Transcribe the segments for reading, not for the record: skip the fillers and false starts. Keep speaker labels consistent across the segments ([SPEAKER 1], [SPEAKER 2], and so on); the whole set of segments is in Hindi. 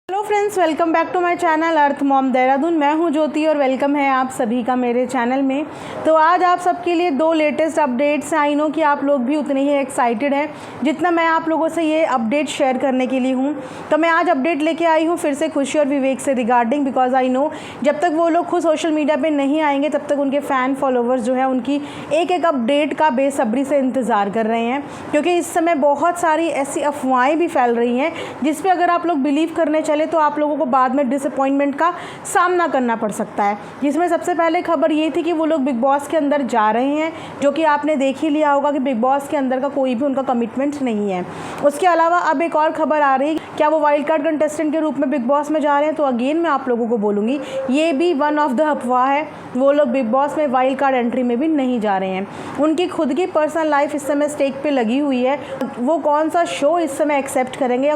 [SPEAKER 1] Hello friends, welcome back to my channel earth mom Dehradun. मैं हूं ज्योति और वेलकम है आप सभी का मेरे चैनल में। तो आज आप सबके लिए दो लेटेस्ट अपडेट्स। आई नो कि आप लोग भी उतने ही एक्साइटेड हैं जितना मैं आप लोगों से ये अपडेट शेयर करने के लिए हूं। तो मैं आज अपडेट लेके आई हूं फिर से खुशी और विवेक से रिगार्डिंग, बिकॉज आई नो जब तक वो लोग खुद सोशल मीडिया पर नहीं आएंगे तब तक उनके फ़ैन फॉलोवर्स जो है उनकी एक एक अपडेट का बेसब्री से इंतज़ार कर रहे हैं, क्योंकि इस समय बहुत सारी ऐसी अफवाहें भी फैल रही हैं जिस पर अगर आप लोग बिलीव करने चले तो आप लोगों को बाद में डिसअपॉइंटमेंट का सामना करना पड़ सकता है। जिसमें सबसे पहले खबर ये थी कि वो लोग बिग बॉस के अंदर जा रहे हैं, जो कि आपने देख ही लिया होगा कि बिग बॉस के अंदर का कोई भी उनका कमिटमेंट नहीं है। उसके अलावा अब एक और खबर आ रही है, क्या वो वाइल्ड कार्ड कंटेस्टेंट के रूप में बिग बॉस में जा रहे हैं? तो अगेन मैं आप लोगों को बोलूँगी ये भी वन ऑफ द अफवाह है। वो लोग बिग बॉस में वाइल्ड कार्ड एंट्री में भी नहीं जा रहे हैं। उनकी खुद की पर्सनल लाइफ इस समय स्टेक पे लगी हुई है। वो कौन सा शो इस समय एक्सेप्ट करेंगे या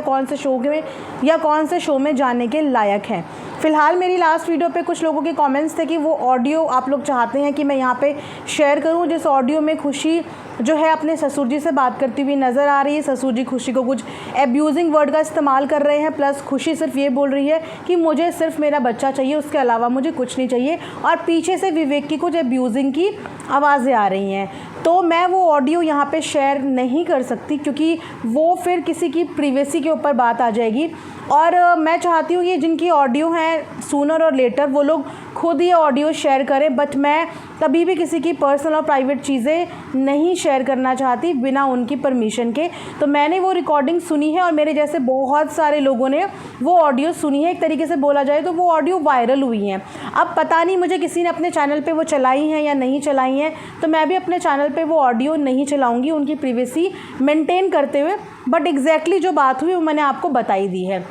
[SPEAKER 1] कौन से शो में जाने के लायक हैं। फिलहाल मेरी लास्ट वीडियो पे कुछ लोगों के कमेंट्स थे कि वो ऑडियो आप लोग चाहते हैं कि मैं यहाँ पे शेयर करूँ, जिस ऑडियो में खुशी जो है अपने ससुर जी से बात करती हुई नज़र आ रही है। ससुर जी खुशी को कुछ एब्यूजिंग वर्ड का इस्तेमाल कर रहे हैं, प्लस खुशी सिर्फ ये बोल रही है कि मुझे सिर्फ मेरा बच्चा चाहिए, उसके अलावा मुझे कुछ नहीं चाहिए। और पीछे से विवेक की कुछ एब्यूजिंग की आवाज़ें आ रही हैं। तो मैं वो ऑडियो यहाँ पे शेयर नहीं कर सकती, क्योंकि वो फिर किसी की प्रिवेसी के ऊपर बात आ जाएगी। और मैं चाहती हूँ ये जिनकी ऑडियो हैं सूनर और लेटर वो लोग खुद ये ऑडियो शेयर करें, बट मैं कभी भी किसी की पर्सनल और प्राइवेट चीज़ें नहीं शेयर करना चाहती बिना उनकी परमिशन के। तो मैंने वो रिकॉर्डिंग सुनी है और मेरे जैसे बहुत सारे लोगों ने वो ऑडियो सुनी है। एक तरीके से बोला जाए तो वो ऑडियो वायरल हुई हैं। अब पता नहीं मुझे किसी ने अपने चैनल पे वो चलाई हैं या नहीं चलाई हैं, तो मैं भी अपने चैनल पे वो ऑडियो नहीं चलाऊँगी उनकी प्रिवेसी मेंटेन करते हुए। बट एग्जैक्टली जो बात हुई वो मैंने आपको बताई दी है।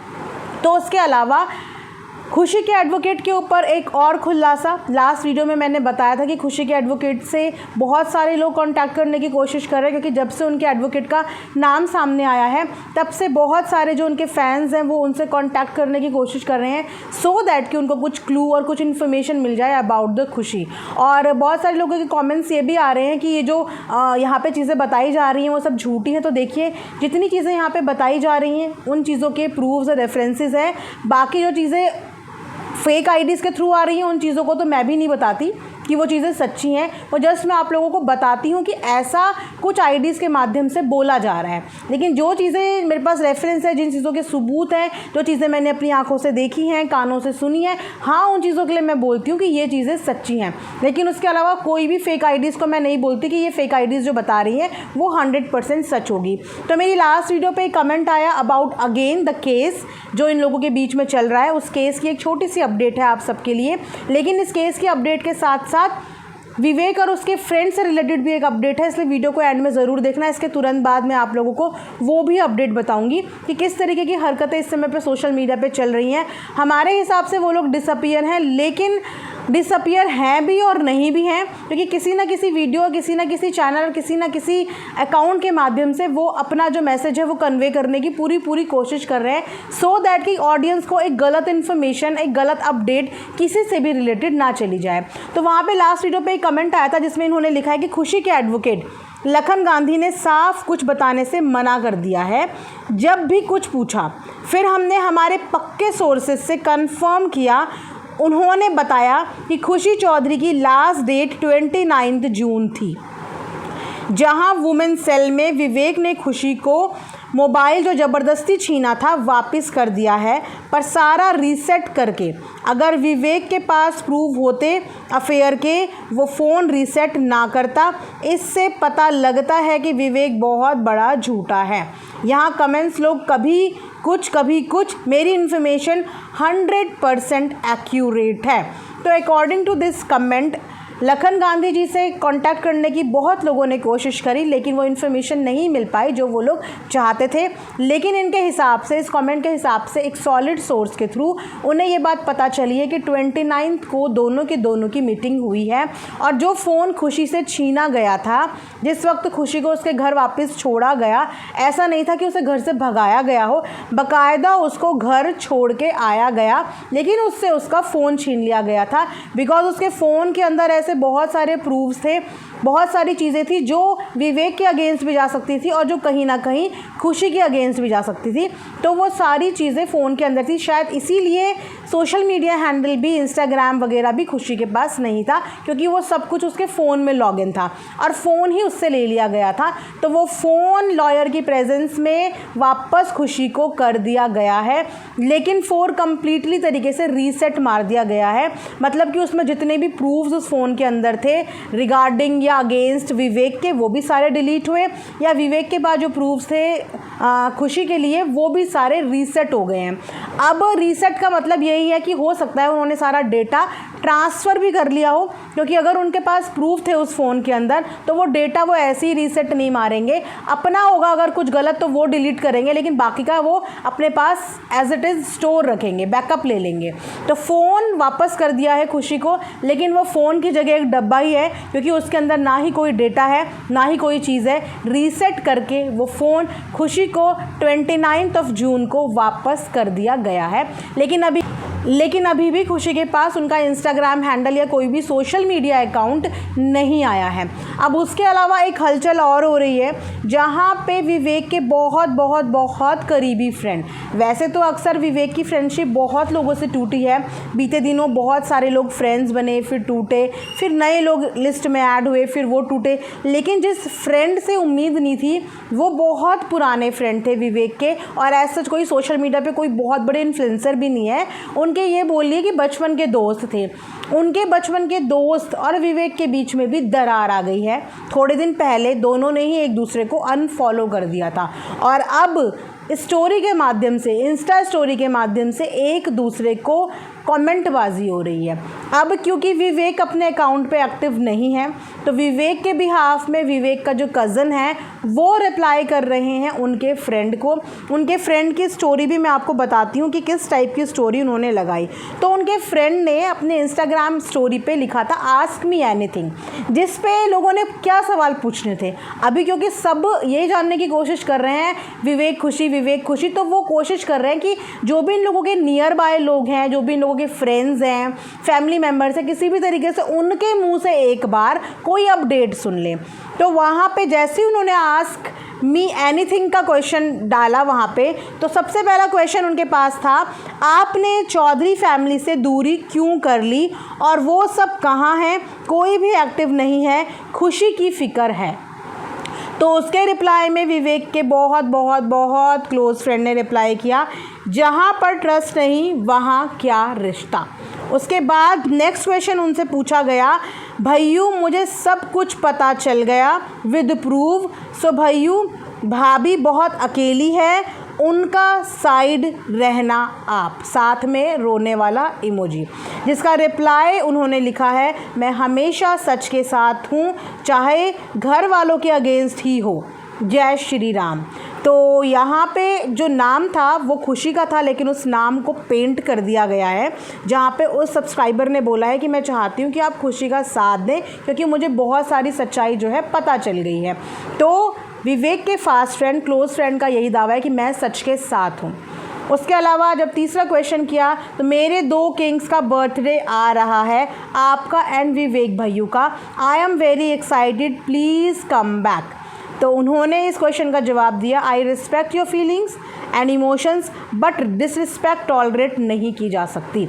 [SPEAKER 1] तो उसके अलावा खुशी के एडवोकेट के ऊपर एक और खुलासा। लास्ट वीडियो में मैंने बताया था कि खुशी के एडवोकेट से बहुत सारे लोग कांटेक्ट करने की कोशिश कर रहे हैं, क्योंकि जब से उनके एडवोकेट का नाम सामने आया है तब से बहुत सारे जो उनके फैंस हैं वो उनसे कांटेक्ट करने की कोशिश कर रहे हैं, सो दैट कि उनको कुछ क्लू और कुछ इन्फॉर्मेशन मिल जाए अबाउट द खुशी। और बहुत सारे लोगों के कॉमेंट्स ये भी आ रहे हैं कि ये जो यहाँ पर चीज़ें बताई जा रही हैं वो सब झूठी हैं। तो देखिए, जितनी चीज़ें यहाँ पर बताई जा रही हैं उन चीज़ों के प्रूफ्स और रेफरेंसेस हैं। बाकी जो चीज़ें फेक आईडीज़ के थ्रू आ रही हैं उन चीज़ों को तो मैं भी नहीं बताती कि वो चीज़ें सच्ची हैं। वो जस्ट मैं आप लोगों को बताती हूँ कि ऐसा कुछ आईडीज़ के माध्यम से बोला जा रहा है। लेकिन जो चीज़ें मेरे पास रेफरेंस है, जिन चीज़ों के सबूत हैं, जो चीज़ें मैंने अपनी आंखों से देखी हैं, कानों से सुनी हैं, हाँ उन चीज़ों के लिए मैं बोलती हूँ कि ये चीज़ें सच्ची हैं। लेकिन उसके अलावा कोई भी फेक आईडीज़ को मैं नहीं बोलती कि ये फेक आईडीज़ जो बता रही हैं वो 100% सच होगी। तो मेरी लास्ट वीडियो पर एक कमेंट आया अबाउट अगेन द केस जो इन लोगों के बीच में चल रहा है। उस केस की एक छोटी सी अपडेट है आप सबके लिए। लेकिन इस केस की अपडेट के साथ साथ विवेक और उसके फ्रेंड से रिलेटेड भी एक अपडेट है, इसलिए वीडियो को एंड में ज़रूर देखना। इसके तुरंत बाद मैं आप लोगों को वो भी अपडेट बताऊंगी कि किस तरीके की हरकतें इस समय पे सोशल मीडिया पे चल रही हैं। हमारे हिसाब से वो लोग डिसअपीयर हैं, लेकिन डिसअपीयर हैं भी और नहीं भी हैं, क्योंकि किसी ना किसी वीडियो, किसी ना किसी चैनल और किसी ना किसी अकाउंट के माध्यम से वो अपना जो मैसेज है वो कन्वे करने की पूरी कोशिश कर रहे हैं, सो दैट कि ऑडियंस को एक गलत इन्फॉर्मेशन, एक गलत अपडेट किसी से भी रिलेटेड ना चली जाए। तो वहाँ पे लास्ट वीडियो पे एक कमेंट आया था जिसमें इन्होंने लिखा है कि खुशी के एडवोकेट लखन गांधी ने साफ कुछ बताने से मना कर दिया है। जब भी कुछ पूछा फिर हमने हमारे पक्के सोर्सेज से कंफर्म किया। उन्होंने बताया कि खुशी चौधरी की लास्ट डेट 29 जून थी, जहां वुमेन सेल में विवेक ने खुशी को मोबाइल जो ज़बरदस्ती छीना था वापस कर दिया है, पर सारा रीसेट करके। अगर विवेक के पास प्रूफ होते अफेयर के, वो फ़ोन रीसेट ना करता। इससे पता लगता है कि विवेक बहुत बड़ा झूठा है। यहाँ कमेंट्स लोग कभी कुछ, मेरी इन्फॉर्मेशन 100% एक्यूरेट है। तो according to this comment Lakhan Gandhi ji से कांटेक्ट करने की बहुत लोगों ने कोशिश करी, लेकिन वो इन्फॉर्मेशन नहीं मिल पाई जो वो लोग चाहते थे। लेकिन इनके हिसाब से, इस कमेंट के हिसाब से, एक सॉलिड सोर्स के थ्रू उन्हें ये बात पता चली है कि 29 को दोनों की मीटिंग हुई है। और जो फ़ोन खुशी से छीना गया था, जिस वक्त खुशी को उसके घर वापस छोड़ा गया, ऐसा नहीं था कि उसे घर से भगाया गया हो, बाकायदा उसको घर छोड़ के आया गया, लेकिन उससे उसका फ़ोन छीन लिया गया था। बिकॉज उसके फ़ोन के अंदर ऐसे बहुत सारे प्रूफ्स थे बहुत सारी चीज़ें थी जो विवेक के अगेंस्ट भी जा सकती थी और जो कहीं ना कहीं खुशी के अगेंस्ट भी जा सकती थी। तो वो सारी चीज़ें फ़ोन के अंदर थी, शायद इसीलिए सोशल मीडिया हैंडल भी, इंस्टाग्राम वगैरह भी खुशी के पास नहीं था, क्योंकि वो सब कुछ उसके फ़ोन में लॉगिन था और फ़ोन ही उससे ले लिया गया था। तो वो फ़ोन लॉयर की प्रेजेंस में वापस खुशी को कर दिया गया है, लेकिन कम्प्लीटली तरीके से रीसेट मार दिया गया है। मतलब कि उसमें जितने भी प्रूफ्स उस फ़ोन के अंदर थे रिगार्डिंग या अगेंस्ट विवेक के, वो भी सारे डिलीट हुए, या विवेक के बाद जो प्रूफ्स थे खुशी के लिए, वो भी सारे रीसेट हो गए हैं। अब रीसेट का मतलब यही है कि हो सकता है उन्होंने सारा डेटा ट्रांसफ़र भी कर लिया हो, क्योंकि अगर उनके पास प्रूफ थे उस फ़ोन के अंदर तो वो डेटा वो ऐसे ही रीसेट नहीं मारेंगे। अपना होगा अगर कुछ गलत तो वो डिलीट करेंगे, लेकिन बाकी का वो अपने पास एज इट इज़ स्टोर रखेंगे, बैकअप ले लेंगे। तो फ़ोन वापस कर दिया है खुशी को, लेकिन वो फ़ोन की जगह एक डब्बा ही है, क्योंकि उसके अंदर ना ही कोई डेटा है ना ही कोई चीज़ है। रीसेट करके वो फ़ोन खुशी को 29 जून को वापस कर दिया गया है। लेकिन अभी भी खुशी के पास उनका इंस्टाग्राम हैंडल या कोई भी सोशल मीडिया अकाउंट नहीं आया है। अब उसके अलावा एक हलचल और हो रही है, जहाँ पे विवेक के बहुत बहुत बहुत करीबी फ्रेंड, वैसे तो अक्सर विवेक की फ्रेंडशिप बहुत लोगों से टूटी है, बीते दिनों बहुत सारे लोग फ्रेंड्स बने, फिर टूटे, फिर नए लोग लिस्ट में ऐड हुए, फिर वो टूटे, लेकिन जिस फ्रेंड से उम्मीद नहीं थी वो बहुत पुराने फ्रेंड थे विवेक के, और ऐसा कोई सोशल मीडिया पे कोई बहुत बड़े इन्फ्लुएंसर भी नहीं है, उनके ये बोलिए कि बचपन के दोस्त थे। उनके बचपन के दोस्त और विवेक के बीच में भी दरार आ गई है। थोड़े दिन पहले दोनों ने ही एक दूसरे को अनफॉलो कर दिया था, और अब स्टोरी के माध्यम से, इंस्टा स्टोरी के माध्यम से एक दूसरे को कमेंटबाजी हो रही है। अब क्योंकि विवेक अपने अकाउंट पे एक्टिव नहीं है, तो विवेक के बिहाफ में विवेक का जो कज़न है वो रिप्लाई कर रहे हैं उनके फ्रेंड को। उनके फ्रेंड की स्टोरी भी मैं आपको बताती हूँ कि किस टाइप की स्टोरी उन्होंने लगाई। तो उनके फ्रेंड ने अपने इंस्टाग्राम स्टोरी पे लिखा था आस्क मी एनीथिंग, जिस पे लोगों ने क्या सवाल पूछने थे। अभी क्योंकि सब ये जानने की कोशिश कर रहे हैं विवेक खुशी, तो वो कोशिश कर रहे हैं कि जो भी इन लोगों के नियर बाय लोग हैं, जो भी इन लोगों के फ्रेंड्स हैं, फैमिली मेम्बर्स हैं, किसी भी तरीके से उनके मुंह से एक बार कोई अपडेट सुन लें। तो वहाँ पे जैसे ही उन्होंने आस्क मी एनीथिंग का क्वेश्चन डाला वहाँ पे, तो सबसे पहला क्वेश्चन उनके पास था, आपने चौधरी फैमिली से दूरी क्यों कर ली और वो सब कहाँ हैं, कोई भी एक्टिव नहीं है, खुशी की फ़िक्र है। तो उसके रिप्लाई में विवेक के बहुत बहुत बहुत क्लोज़ फ्रेंड ने रिप्लाई किया, जहाँ पर ट्रस्ट नहीं वहाँ क्या रिश्ता। उसके बाद नेक्स्ट क्वेश्चन उनसे पूछा गया, भैयू मुझे सब कुछ पता चल गया विद प्रूफ, सो भैयू भाभी बहुत अकेली है, उनका साइड रहना आप, साथ में रोने वाला इमोजी। जिसका रिप्लाई उन्होंने लिखा है, मैं हमेशा सच के साथ हूँ, चाहे घर वालों के अगेंस्ट ही हो, जय श्री राम। तो यहाँ पे जो नाम था वो खुशी का था, लेकिन उस नाम को पेंट कर दिया गया है, जहाँ पे उस सब्सक्राइबर ने बोला है कि मैं चाहती हूँ कि आप खुशी का साथ दें, क्योंकि मुझे बहुत सारी सच्चाई जो है पता चल गई है। तो विवेक के फास्ट फ्रेंड, क्लोज फ्रेंड का यही दावा है कि मैं सच के साथ हूँ। उसके अलावा जब तीसरा क्वेश्चन किया, तो मेरे 2 किंग्स का बर्थडे आ रहा है, आपका एंड विवेक भैयू का, I am very excited, please come back. तो उन्होंने इस क्वेश्चन का जवाब दिया, I respect your feelings and emotions but disrespect tolerate नहीं की जा सकती।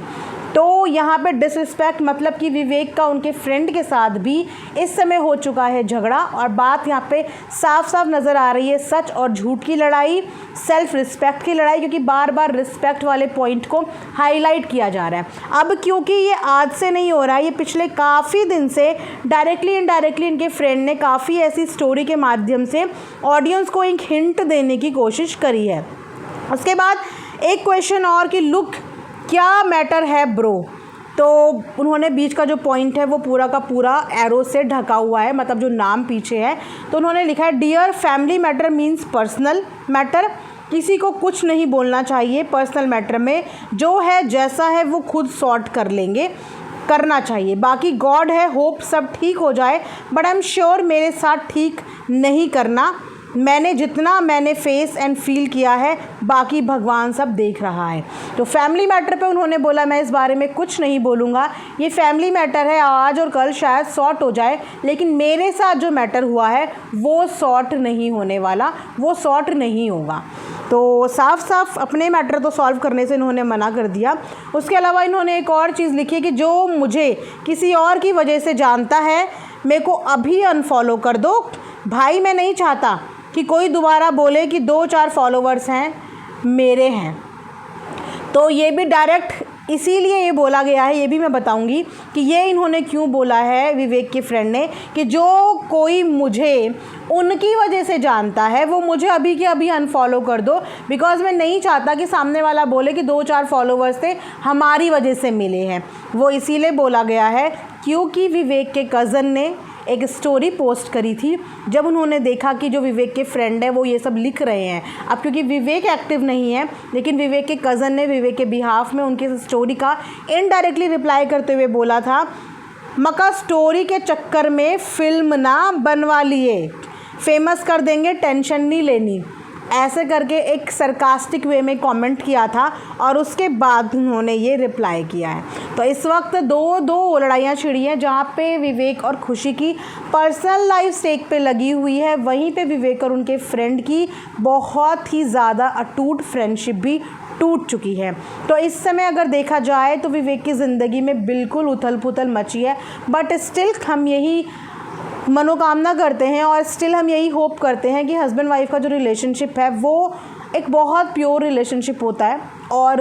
[SPEAKER 1] तो यहाँ पे डिसरिस्पेक्ट मतलब कि विवेक का उनके फ्रेंड के साथ भी इस समय हो चुका है झगड़ा, और बात यहाँ पे साफ साफ नज़र आ रही है सच और झूठ की लड़ाई, सेल्फ रिस्पेक्ट की लड़ाई, क्योंकि बार बार रिस्पेक्ट वाले पॉइंट को हाईलाइट किया जा रहा है। अब क्योंकि ये आज से नहीं हो रहा है, ये पिछले काफ़ी दिन से डायरेक्टली इनडायरेक्टली इनके फ्रेंड ने काफ़ी ऐसी स्टोरी के माध्यम से ऑडियंस को एक हिंट देने की कोशिश करी है। उसके बाद एक क्वेश्चन और कि लुक क्या मैटर है ब्रो, तो उन्होंने बीच का जो पॉइंट है वो पूरा का पूरा एरो से ढका हुआ है, मतलब जो नाम पीछे है, तो उन्होंने लिखा है, dear family matter means personal matter, किसी को कुछ नहीं बोलना चाहिए पर्सनल मैटर में, जो है जैसा है वो खुद सॉर्ट कर लेंगे, करना चाहिए, बाकी गॉड है, होप सब ठीक हो जाए, बट आई एम श्योर मेरे साथ ठीक नहीं करना, मैंने जितना मैंने फेस एंड फील किया है, बाकी भगवान सब देख रहा है। तो फैमिली मैटर पे उन्होंने बोला मैं इस बारे में कुछ नहीं बोलूँगा, ये फैमिली मैटर है, आज और कल शायद सॉर्ट हो जाए, लेकिन मेरे साथ जो मैटर हुआ है वो सॉर्ट नहीं होने वाला, वो सॉर्ट नहीं होगा। तो साफ साफ अपने मैटर तो सॉल्व करने से इन्होंने मना कर दिया। उसके अलावा इन्होंने एक और चीज़ लिखी है कि जो मुझे किसी और की वजह से जानता है, मेरे को अभी अनफॉलो कर दो भाई। मैं नहीं चाहता कि कोई दोबारा बोले कि 2-4 फॉलोवर्स हैं मेरे हैं। तो ये भी डायरेक्ट इसीलिए ये बोला गया है, ये भी मैं बताऊंगी कि ये इन्होंने क्यों बोला है विवेक के फ्रेंड ने, कि जो कोई मुझे उनकी वजह से जानता है वो मुझे अभी के अभी अनफॉलो कर दो, बिकॉज़ मैं नहीं चाहता कि सामने वाला बोले कि 2-4 फॉलोवर्स थे हमारी वजह से मिले हैं। वो इसीलिए बोला गया है क्योंकि विवेक के कज़न ने एक स्टोरी पोस्ट करी थी, जब उन्होंने देखा कि जो विवेक के फ्रेंड है वो ये सब लिख रहे हैं। अब क्योंकि विवेक एक्टिव नहीं है, लेकिन विवेक के कज़न ने विवेक के बिहाफ में उनकी स्टोरी का इनडायरेक्टली रिप्लाई करते हुए बोला था, मका स्टोरी के चक्कर में फिल्म ना बनवा लिए, फेमस कर देंगे, टेंशन नहीं लेनी। ऐसे करके एक सरकास्टिक वे में कमेंट किया था और उसके बाद उन्होंने ये रिप्लाई किया है। तो इस वक्त दो लड़ाइयाँ छिड़ी हैं, जहाँ पे विवेक और खुशी की पर्सनल लाइफ स्टेक पे लगी हुई है, वहीं पे विवेक और उनके फ्रेंड की बहुत ही ज़्यादा अटूट फ्रेंडशिप भी टूट चुकी है। तो इस समय अगर देखा जाए तो विवेक की ज़िंदगी में बिल्कुल उथल पुथल मची है, बट स्टिल हम यही मनोकामना करते हैं और स्टिल हम यही होप करते हैं कि हस्बैंड वाइफ का जो रिलेशनशिप है वो एक बहुत प्योर रिलेशनशिप होता है, और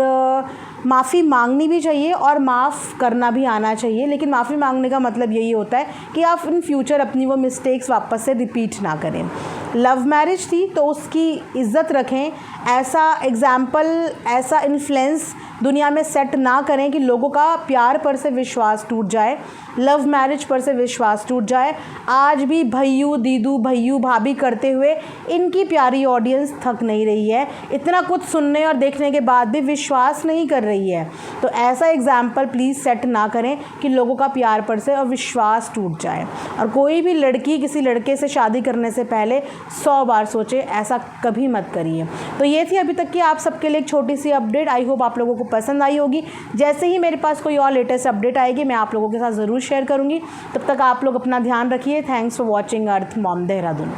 [SPEAKER 1] माफ़ी मांगनी भी चाहिए और माफ़ करना भी आना चाहिए। लेकिन माफ़ी मांगने का मतलब यही होता है कि आप इन फ्यूचर अपनी वो मिस्टेक्स वापस से रिपीट ना करें। लव मैरिज थी तो उसकी इज़्ज़त रखें, ऐसा एग्ज़ाम्पल, ऐसा इन्फ्लुएंस दुनिया में सेट ना करें कि लोगों का प्यार पर से विश्वास टूट जाए, लव मैरिज पर से विश्वास टूट जाए। आज भी भैयू दीदू भैयू भाभी करते हुए इनकी प्यारी ऑडियंस थक नहीं रही है, इतना कुछ सुनने और देखने के बाद भी विश्वास नहीं कर रही है। तो ऐसा एग्ज़ाम्पल प्लीज़ सेट ना करें कि लोगों का प्यार पर से और विश्वास टूट जाए। और कोई भी लड़की किसी लड़के से शादी करने से पहले 100 बार सोचे, ऐसा कभी मत करिए। तो ये थी अभी तक की आप सबके लिए एक छोटी सी अपडेट। आई होप आप लोगों को पसंद आई होगी। जैसे ही मेरे पास कोई और लेटेस्ट अपडेट आएगी मैं आप लोगों के साथ ज़रूर शेयर करूँगी। तब तक आप लोग अपना ध्यान रखिए। Thanks for watching earth mom Dehradun.